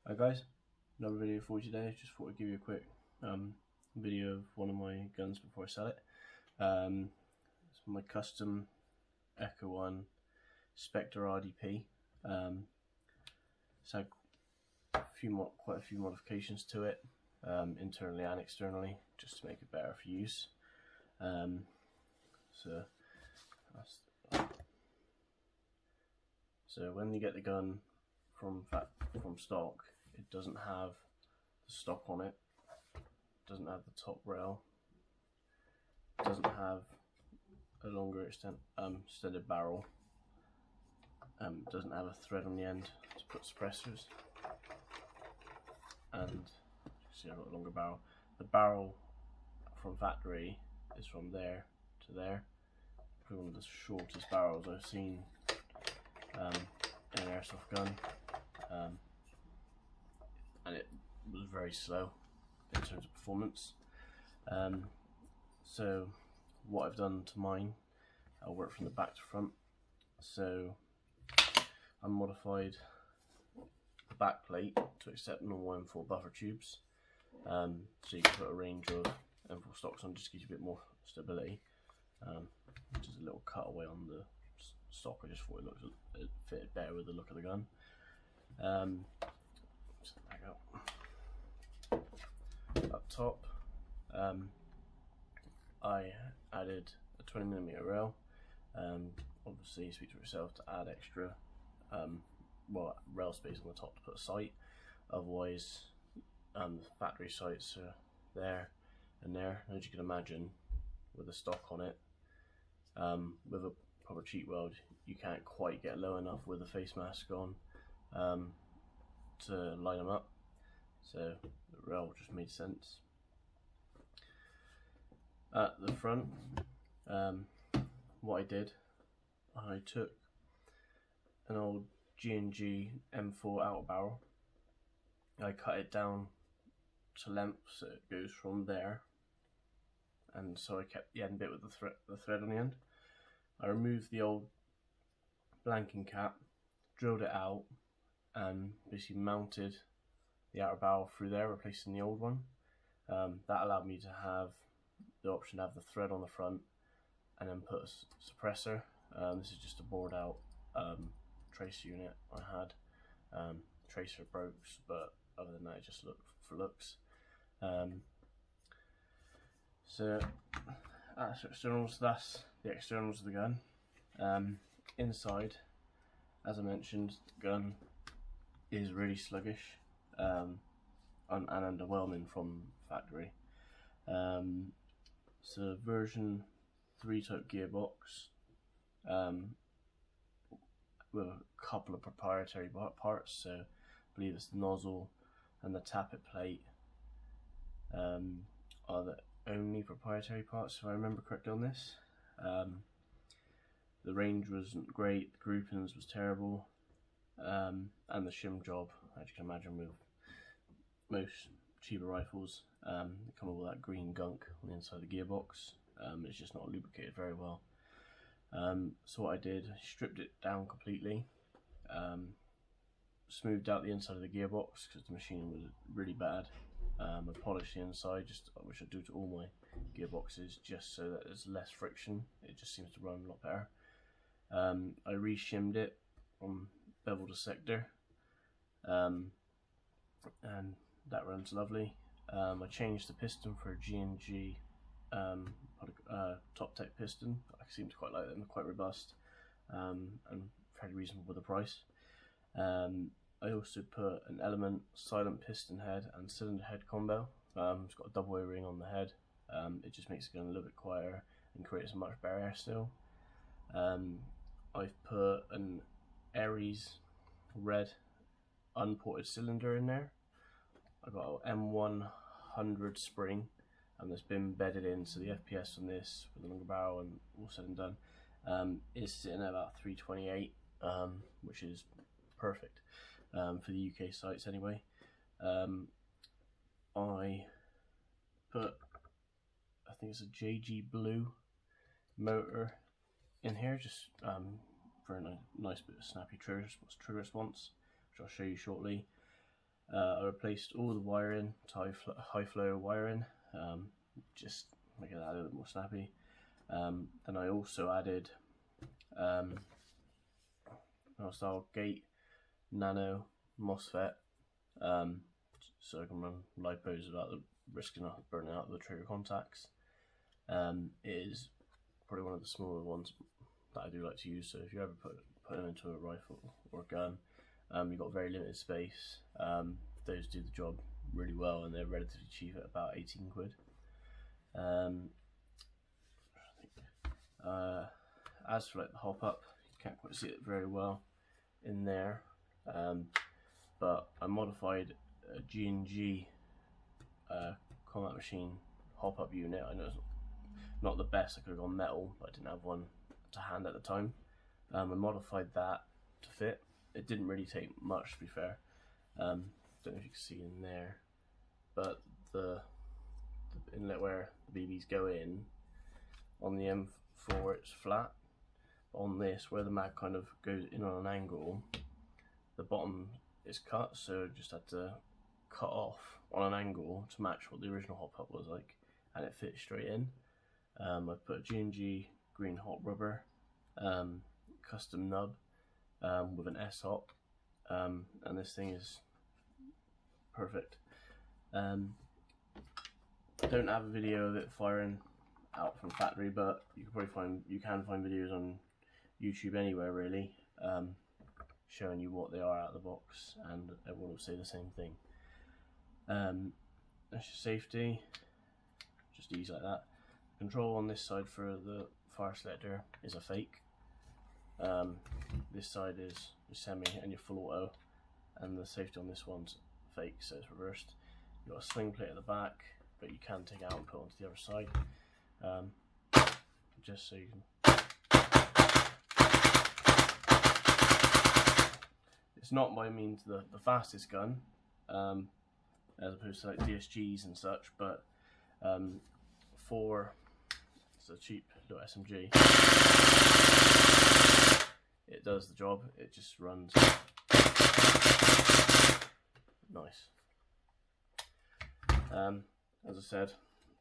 Hi guys, another video for you today. Just thought I'd give you a quick video of one of my guns before I sell it. It's my custom Echo 1 Spectre RDP. It's had quite a few modifications to it, internally and externally, just to make it better for use. So when you get the gun from stock, it doesn't have the stock on it, doesn't have the top rail, doesn't have a longer extended barrel, doesn't have a thread on the end to put suppressors, and see I've got a longer barrel. The barrel from factory is from there to there. Probably one of the shortest barrels I've seen in an airsoft gun, and it was very slow in terms of performance. So what I've done to mine, I'll work from the back to front. So I modified the back plate to accept normal M4 buffer tubes, so you can put a range of M4 stocks on, just to give you a bit more stability. Just a little cutaway on the stock. I just thought it fitted better with the look of the gun. Just back up top, I added a 20mm rail. Obviously, speak to yourself to add extra rail space on the top to put a sight. Otherwise, the factory sights are there and there. As you can imagine, with the stock on it, with a proper cheat weld, you can't quite get low enough with the face mask on to line them up. So the rail just made sense. At the front, what I did, I took an old G&G M4 outer barrel. I cut it down to length so it goes from there, and so I kept the end bit with the thread on the end. I removed the old blanking cap, drilled it out, and basically mounted the outer barrel through there, replacing the old one. That allowed me to have the option to have the thread on the front and then put a suppressor. This is just a bored out tracer unit I had. Tracer broke, but other than that, it just looked for looks. So that's externals. That's the externals of the gun. Inside, as I mentioned, the gun is really sluggish and underwhelming from factory. So version 3 type gearbox with a couple of proprietary parts. So I believe it's the nozzle and the tappet plate are the only proprietary parts, if I remember correctly on this. The range wasn't great, the groupings was terrible, and the shim job, as you can imagine with most cheaper rifles, they come with all that green gunk on the inside of the gearbox. It's just not lubricated very well. So what I did, I stripped it down completely, smoothed out the inside of the gearbox because the machine was really bad. I polished the inside, which I do to all my gearboxes, just so that there's less friction. It just seems to run a lot better. I re-shimmed it from bevel to sector, and that runs lovely. I changed the piston for a G&G top tech piston. I seem to quite like them, they're quite robust and fairly reasonable with the price. I also put an Element silent piston head and cylinder head combo. It's got a double O-ring on the head. It just makes the gun a little bit quieter and creates a much better air still. I've put an Aries red unported cylinder in there. I've got an M100 spring, and that's been bedded in, so the FPS on this with a longer barrel and all said and done is sitting at about 328, which is perfect for the UK sites anyway. I put, I think it's a JG Blue motor in here, just for a nice bit of snappy trigger response, which I'll show you shortly. I replaced all the wiring to high flow wiring, just making that a little bit more snappy. Then I also added style gate nano MOSFET, so I can run lipos without the risking of burning out the trigger contacts. It is probably one of the smaller ones that I do like to use, so if you ever put them into a rifle or a gun, you've got very limited space. Those do the job really well, and they're relatively cheap at about 18 quid. As for like the hop up, you can't quite see it very well in there, but I modified a G&G combat machine hop up unit. I know it's not the best, I could have gone metal, but I didn't have one to hand at the time. I modified that to fit. It didn't really take much, to be fair. Don't know if you can see in there, but the inlet where the BBs go in, on the M4 it's flat. On this, where the mag kind of goes in on an angle, the bottom is cut, so just had to cut off on an angle to match what the original hop up was like, and it fits straight in. I've put a G&G green hot rubber custom nub with an S-hop, and this thing is perfect. I don't have a video of it firing out from factory, but you can find videos on YouTube anywhere really, showing you what they are out of the box, and everyone will say the same thing. That's your safety, just ease like that. Control on this side for the fire selector is a fake. This side is your semi and your full auto, and the safety on this one's fake, so it's reversed. You've got a swing plate at the back, but you can take it out and put it onto the other side, just so you can. It's not by means the fastest gun, as opposed to like DSGs and such, but it's a cheap little SMG, it does the job. It just runs nice. As I said,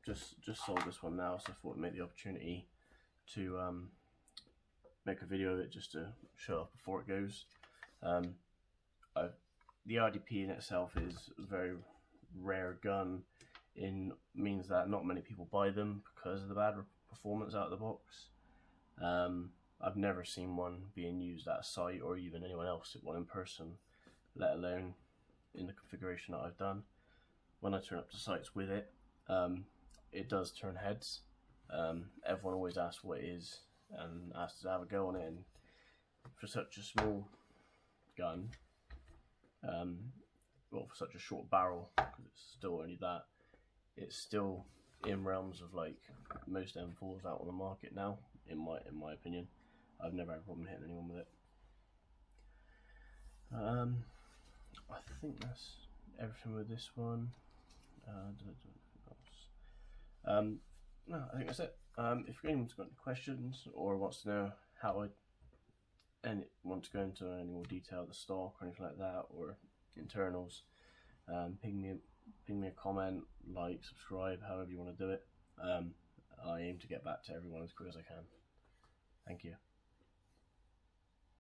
just sold this one now, so I thought I'd make the opportunity to make a video of it just to show off before it goes. The RDP in itself is a very rare gun, means that not many people buy them because of the bad performance out of the box. I've never seen one being used at a site, or even anyone else at one in person, let alone in the configuration that I've done. When I turn up to sites with it, it does turn heads. Everyone always asks what it is and asks to have a go on it, and for such a small gun, well, for such a short barrel, because it's still only that, it's still in realms of like most M4s out on the market now, in my opinion. I've never had a problem hitting anyone with it. I think that's everything with this one. No, I think that's it. If anyone's got any questions or wants to know how want to go into any more detail of the stock or anything like that, or internals, ping me a comment, like, subscribe, however you want to do it. I aim to get back to everyone as quick as I can. Thank you.